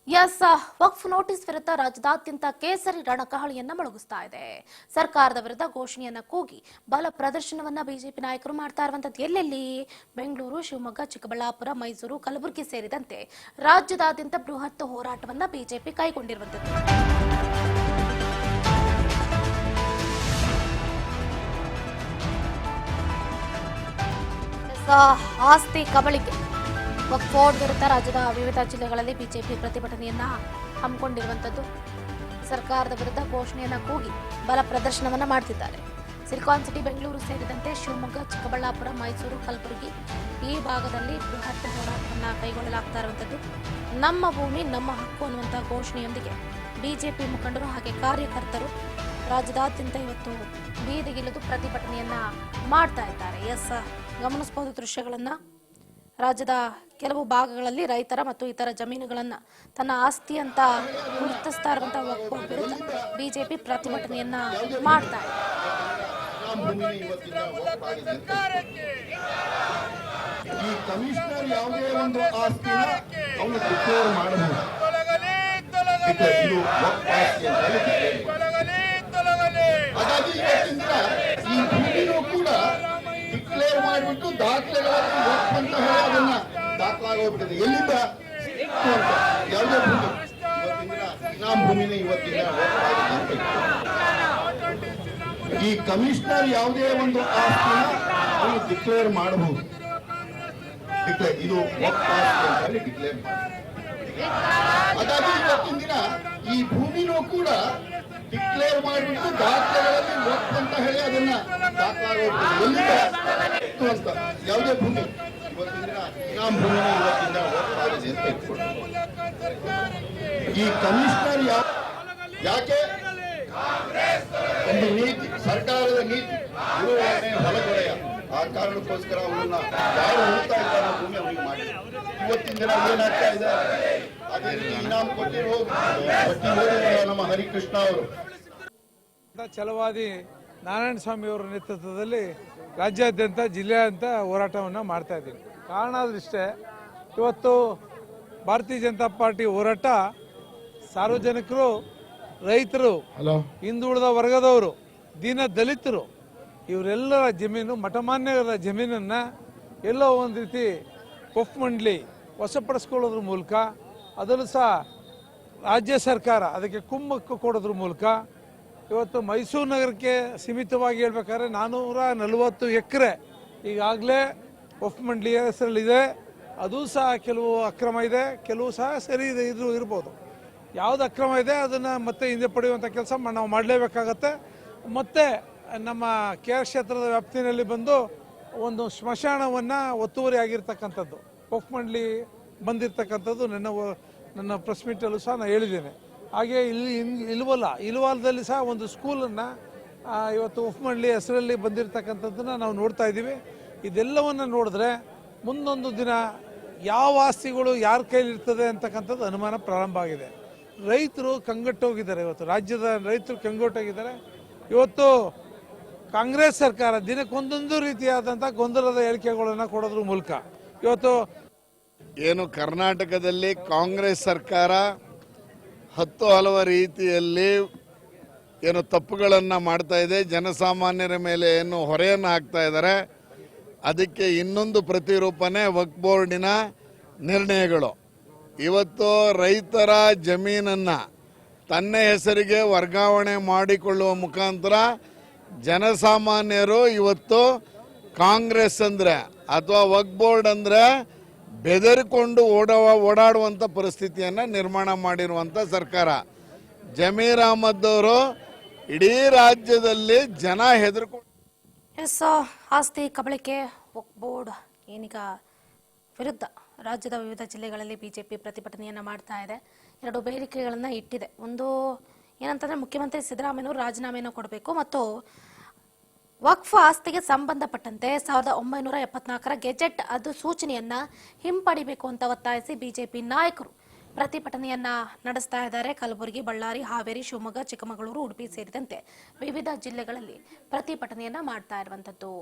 S ವಕ್ಫ್ notice ವಿರುದ್ಧ ರಾಜ್ಯದಾದ್ಯಂತ ಕೇಸರಿ ರಣಕಹಳಿಯನ್ನ ಮೊಳಗಿಸ್ತಾ ಇದೆ. ಸರ್ಕಾರದ ವಿರುದ್ಧ ಘೋಷಣೆಯನ್ನ ಕೂಗಿ ಬಲ ಪ್ರದರ್ಶನವನ್ನ ಬಿಜೆಪಿ ನಾಯಕರು ಮಾಡ್ತಾ ಇರುವಂತದ್ದು ಎಲ್ಲೆಲ್ಲಿ? ಬೆಂಗಳೂರು, ಶಿವಮೊಗ್ಗ, ಚಿಕ್ಕಬಳ್ಳಾಪುರ, ಮೈಸೂರು, ಕಲಬುರಗಿ ಸೇರಿದಂತೆ ರಾಜ್ಯದಾದ್ಯಂತ ಬೃಹತ್ ಹೋರಾಟವನ್ನ ಬಿಜೆಪಿ ಕೈಗೊಂಡಿರುವಂತದ್ದು. ಆಸ್ತಿ ಕಬಳಿಕೆ ವಕ್ಫ್ ಬೋರ್ಡ್ ವಿರುದ್ಧ ರಾಜ್ಯದ ವಿವಿಧ ಜಿಲ್ಲೆಗಳಲ್ಲಿ ಬಿಜೆಪಿ ಪ್ರತಿಭಟನೆಯನ್ನ ಹಮ್ಮಿಕೊಂಡಿರುವಂತದ್ದು. ಸರ್ಕಾರದ ವಿರುದ್ಧ ಘೋಷಣೆಯನ್ನ ಕೂಗಿ ಬಲ ಪ್ರದರ್ಶನವನ್ನ ಮಾಡ್ತಿದ್ದಾರೆ. ಸಿಲಿಕಾನ್ ಸಿಟಿ, ಬೆಂಗಳೂರು ಸೇರಿದಂತೆ ಶಿವಮೊಗ್ಗ, ಚಿಕ್ಕಬಳ್ಳಾಪುರ, ಮೈಸೂರು, ಕಲಬುರಗಿ ಈ ಭಾಗದಲ್ಲಿ ಬೃಹತ್ ಹೋರಾಟವನ್ನ ಕೈಗೊಳ್ಳಲಾಗ್ತಾ ಇರುವಂತದ್ದು. ನಮ್ಮ ಭೂಮಿ ನಮ್ಮ ಹಕ್ಕು ಅನ್ನುವಂತಹ ಘೋಷಣೆಯೊಂದಿಗೆ ಬಿಜೆಪಿ ಮುಖಂಡರು ಹಾಗೆ ಕಾರ್ಯಕರ್ತರು ರಾಜ್ಯದಾದ್ಯಂತ ಇವತ್ತು ಬೀದಿಗಿಳಿದು ಪ್ರತಿಭಟನೆಯನ್ನ ಮಾಡ್ತಾ ಇದ್ದಾರೆ. ಎಸ್, ಗಮನಿಸಬಹುದು ದೃಶ್ಯಗಳನ್ನ. ರಾಜ್ಯದ ಕೆಲವು ಭಾಗಗಳಲ್ಲಿ ರೈತರ ಮತ್ತು ಇತರ ಜಮೀನುಗಳನ್ನ ತನ್ನ ಆಸ್ತಿ ಅಂತ ಗುರುತಿಸ್ತಾ ಇರುವಂತಹ ವಕ್ಫ್ ಬೋರ್ಡ್ ವಿರುದ್ಧ ಬಿಜೆಪಿ ಪ್ರತಿಭಟನೆಯನ್ನ ಮಾಡ್ತಾ ಇದೆ. ಈ ಕಮಿಷನರ್ ಯಾವುದೇ ಒಂದು ಆಸ್ತಿನ ಅವನು ಡಿಕ್ಲೇರ್ ಮಾಡಬಹುದು. ಹಾಗಾಗಿ ಇವತ್ತಿನ ಈ ಭೂಮಿನೂ ಕೂಡ ಡಿಕ್ಲೇರ್ ಮಾಡಿಬಿಟ್ಟು ದಾಖಲೆಗಳಲ್ಲಿ ವಕ್ಫ್ ಅಂತ ಹೇಳಿ ಅದನ್ನ ದಾಖಲಾಗೋಗ್ಬಿಟ್ಟಿದೆ. ಎಲ್ಲಿಂದ ಯಾವುದೇ ಭೂಮಿ ಇವತ್ತಿನ ಇನಾಮ್ ಭೂಮಿನೇ ಇವತ್ತಿನ ಈ ಕಮಿಷನರ್ ಯಾವುದೇ ಒಂದು ಆಸ್ತಿನ ಅವನು ಡಿಕ್ಲೇರ್ ಮಾಡಬಹುದು. ಇದು ವಕ್ಫ್ ಆಸ್ತಿ ಅಂತ ಹೇಳಿ ಡಿಕ್ಲೇರ್ ಮಾಡಬಹುದು. ಹಾಗಾಗಿ ಇವತ್ತಿನ ದಿನ ಈ ಭೂಮಿನೂ ಕೂಡ ಡಿಕ್ಲೇರ್ ಮಾಡಿಬಿಟ್ಟು ದಾಖಲೆಗಳಲ್ಲಿ ವಕ್ಫ್ ಅಂತ ಹೇಳಿ ಅದನ್ನ ದಾಖಲಾಗೋಗ್ಬಿಟ್ಟಿದೆ. ಎಲ್ಲಿಂದ ಅಂತ ಯಾವುದೇ ಭೂಮಿ ಇವತ್ತಿನ ದಿನ ಇನಾಮ್ ಭೂಮಿನ ಇವತ್ತಿಂದ ವಕ್ಫ್ ಆಗಿದೆ ಅಂತ ಇಟ್ಕೊಂಡು ಈ ಕಮಿಷನರ್ ಯಾಕೆ ಒಂದು ನೀತಿ, ಸರ್ಕಾರದ ನೀತಿ ಹೊಲಗೊಡೆಯ ಆ ಕಾರಣಕ್ಕೋಸ್ಕರ ಅವನ್ನ ಯಾರು ಹೋಗ್ತಾ ಇದ್ದಾರೆ ಭೂಮಿ ಅವರಿಗೆ ಮಾಡಿ ಇವತ್ತಿನ ದಿನ ಏನಾಗ್ತಾ ಇದೆ ಅದೇ ರೀತಿ ಇನಾಮ್ ಕೊಟ್ಟಿರೋ ನಮ್ಮ ಹರಿಕೃಷ್ಣ ಅವರು ಛಲವಾದಿ ನಾರಾಯಣ ಸ್ವಾಮಿ ಅವರ ನೇತೃತ್ವದಲ್ಲಿ ರಾಜ್ಯಾದ್ಯಂತ ಜಿಲ್ಲೆಯಾದ್ಯಂತ ಹೋರಾಟವನ್ನು ಮಾಡ್ತಾ ಇದ್ದೀವಿ. ಕಾರಣ ಆದ್ರಿಷ್ಟೇ, ಇವತ್ತು ಭಾರತೀಯ ಜನತಾ ಪಾರ್ಟಿ ಹೋರಾಟ ಸಾರ್ವಜನಿಕರು, ರೈತರು, ಹಿಂದುಳಿದ ವರ್ಗದವರು, ದೀನ ದಲಿತರು ಇವರೆಲ್ಲರ ಜಮೀನು, ಮಠಮಾನ್ಯರ ಜಮೀನನ್ನು ಎಲ್ಲೋ ಒಂದು ರೀತಿ ವಕ್ಫ್ ಮಂಡಳಿ ವಶಪಡಿಸ್ಕೊಳ್ಳೋದ್ರ ಮೂಲಕ, ಅದನ್ನು ಸಹ ರಾಜ್ಯ ಸರ್ಕಾರ ಅದಕ್ಕೆ ಕುಮ್ಮಕ್ಕು ಕೊಡೋದ್ರ ಮೂಲಕ ಇವತ್ತು ಮೈಸೂರು ನಗರಕ್ಕೆ ಸೀಮಿತವಾಗಿ ಹೇಳ್ಬೇಕಾದ್ರೆ 440 ಎಕರೆ ಈಗಾಗಲೇ ವಕ್ಫ್ ಮಂಡಳಿಯ ಹೆಸರಲ್ಲಿದೆ. ಅದು ಸಹ ಕೆಲವು ಅಕ್ರಮ ಇದೆ, ಕೆಲವು ಸಹ ಸರಿ ಇದೆ, ಇರ್ಬೋದು. ಯಾವುದು ಅಕ್ರಮ ಇದೆ ಅದನ್ನು ಮತ್ತೆ ಹಿಂದೆ ಪಡೆಯುವಂಥ ಕೆಲಸ ನಾವು ಮಾಡಲೇಬೇಕಾಗತ್ತೆ. ಮತ್ತು ನಮ್ಮ KR ಕ್ಷೇತ್ರದ ವ್ಯಾಪ್ತಿನಲ್ಲಿ ಬಂದು ಒಂದು ಸ್ಮಶಾನವನ್ನು ಒತ್ತುವರಿ ಆಗಿರ್ತಕ್ಕಂಥದ್ದು ವಕ್ಫ್ ಮಂಡಳಿ ಬಂದಿರತಕ್ಕಂಥದ್ದು ನನ್ನ ಪ್ರೆಸ್ ಮೀಟಲ್ಲೂ ಸಹ ನಾನು ಹೇಳಿದ್ದೇನೆ. ಹಾಗೆ ಇಲ್ಲಿ ಇಲ್ವಾಲದಲ್ಲಿ ಸಹ ಒಂದು ಸ್ಕೂಲನ್ನು ಇವತ್ತು ವಕ್ಫ್ ಮಂಡಳಿ ಹೆಸರಲ್ಲಿ ಬಂದಿರತಕ್ಕಂಥದ್ದನ್ನು ನಾವು ನೋಡ್ತಾ ಇದ್ದೀವಿ. ಇದೆಲ್ಲವನ್ನು ನೋಡಿದ್ರೆ ಮುಂದೊಂದು ದಿನ ಯಾವ ಆಸ್ತಿಗಳು ಯಾರ ಕೈಲಿರ್ತದೆ ಅಂತಕ್ಕಂಥದ್ದು ಅನುಮಾನ ಪ್ರಾರಂಭ ಆಗಿದೆ. ರೈತರು ಕಂಗೆಟ್ಟೋಗಿದ್ದಾರೆ. ಇವತ್ತು ರಾಜ್ಯದ ರೈತರು ಕಂಗೆಟ್ಟೋಗಿದ್ದಾರೆ. ಇವತ್ತು ಕಾಂಗ್ರೆಸ್ ಸರ್ಕಾರ ದಿನಕ್ಕೊಂದೊಂದು ರೀತಿಯಾದಂಥ ಗೊಂದಲದ ಹೇಳಿಕೆಗಳನ್ನು ಕೊಡೋದ್ರ ಮೂಲಕ ಇವತ್ತು ಏನು ಕರ್ನಾಟಕದಲ್ಲಿ ಕಾಂಗ್ರೆಸ್ ಸರ್ಕಾರ ಹಲವು ರೀತಿಯಲ್ಲಿ ಏನು ತಪ್ಪುಗಳನ್ನು ಮಾಡ್ತಾ ಇದೆ, ಜನಸಾಮಾನ್ಯರ ಮೇಲೆ ಏನು ಹೊರೆಯನ್ನು ಹಾಕ್ತಾ ಇದ್ದಾರೆ. ಅದಕ್ಕೆ ಇನ್ನೊಂದು ಪ್ರತಿರೂಪನೆ ವಕ್ಫ್ ಬೋರ್ಡಿನ ನಿರ್ಣಯಗಳು. ಇವತ್ತು ರೈತರ ಜಮೀನನ್ನು ತನ್ನ ಹೆಸರಿಗೆ ವರ್ಗಾವಣೆ ಮಾಡಿಕೊಳ್ಳುವ ಮುಖಾಂತರ ಜನಸಾಮಾನ್ಯರು ಇವತ್ತು ಕಾಂಗ್ರೆಸ್ ಅಂದರೆ ಅಥವಾ ವಕ್ಫ್ ಬೋರ್ಡ್ ಅಂದರೆ ಬೆದರಿಕೊಂಡು ಓಡಾಡುವಂಥ ಪರಿಸ್ಥಿತಿಯನ್ನು ನಿರ್ಮಾಣ ಮಾಡಿರುವಂಥ ಸರ್ಕಾರ. ಜಮೀರ್ ಅಹಮದ್ ಅವರು ಇಡೀ ರಾಜ್ಯದಲ್ಲಿ ಜನ ಹೆದರ್ಕೊಂಡು ಆಸ್ತಿ ಕಬಳಿಕೆ ವಕ್ಫ್ ಬೋರ್ಡ್ ಏನೀಗ ವಿರುದ್ಧ ರಾಜ್ಯದ ವಿವಿಧ ಜಿಲ್ಲೆಗಳಲ್ಲಿ ಬಿಜೆಪಿ ಪ್ರತಿಭಟನೆಯನ್ನ ಮಾಡ್ತಾ ಇದೆ. 2 ಬೇಡಿಕೆಗಳನ್ನ ಇಟ್ಟಿದೆ. ಒಂದು ಏನಂತಂದ್ರೆ ಮುಖ್ಯಮಂತ್ರಿ ಸಿದ್ದರಾಮಯ್ಯನವರು ರಾಜೀನಾಮೆಯನ್ನು ಕೊಡಬೇಕು ಮತ್ತು ವಕ್ಫ್ ಆಸ್ತಿಗೆ ಸಂಬಂಧಪಟ್ಟಂತೆ 1974ರ ಗೆಜೆಟ್ ಅಧಿಸೂಚನೆಯನ್ನ ಹಿಂಪಡಿಬೇಕು ಅಂತ ಒತ್ತಾಯಿಸಿ ಬಿಜೆಪಿ ನಾಯಕರು ಪ್ರತಿಭಟನೆಯನ್ನ ನಡೆಸ್ತಾ ಇದ್ದಾರೆ. ಕಲಬುರಗಿ, ಬಳ್ಳಾರಿ, ಹಾವೇರಿ, ಶಿವಮೊಗ್ಗ, ಚಿಕ್ಕಮಗಳೂರು, ಉಡುಪಿ ಸೇರಿದಂತೆ ವಿವಿಧ ಜಿಲ್ಲೆಗಳಲ್ಲಿ ಪ್ರತಿಭಟನೆಯನ್ನ ಮಾಡ್ತಾ ಇರುವಂತದ್ದು.